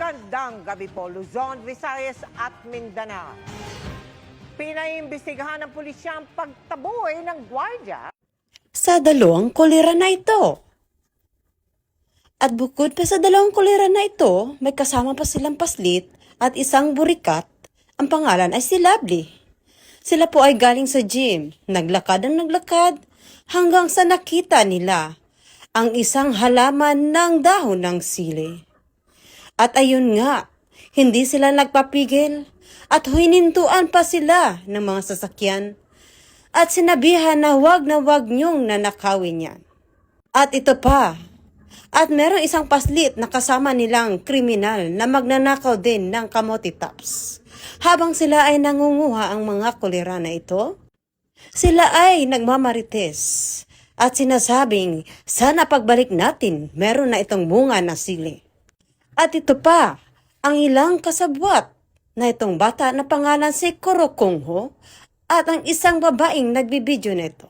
Magandang gabi po, Luzon, Visayas at Mindanao. Pinaimbestigahan ng pulisya ang pagtaboy ng gwardiya sa dalawang kolera na ito. At bukod pa sa dalawang kolera na ito, may kasama pa silang paslit at isang burikat. Ang pangalan ay si Lovely. Sila po ay galing sa gym, naglakad hanggang sa nakita nila ang isang halaman ng dahon ng sili. At ayun nga, hindi sila nagpapigil at hinintuan pa sila ng mga sasakyan at sinabihan na wag niyong nanakawin yan. At ito pa, at merong isang paslit na kasama nilang kriminal na magnanakaw din ng kamote tops. Habang sila ay nangunguha ang mga kolera na ito, sila ay nagmamarites at sinasabing sana pagbalik natin meron na itong bunga na sili. At ito pa, ang ilang kasabwat na itong bata na pangalan si Kurokongho at ang isang babaeng nagbibideo nito.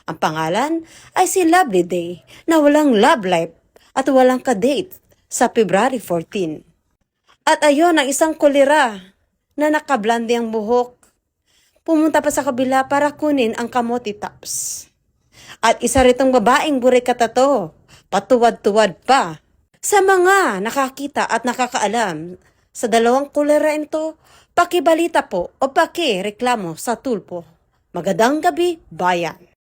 Ang pangalan ay si Lovely Day na walang love life at walang kadate sa February 14. At ayon ang isang kolera na nakablandi ang buhok. Pumunta pa sa kabila para kunin ang kamote tops. At isa ritong babaeng burikatato, patuwad-tuwad pa. Sa mga nakakita at nakakaalam sa dalawang kolera ito, pakibalita po o pakireklamo sa Tulpo. Magandang gabi, bayan!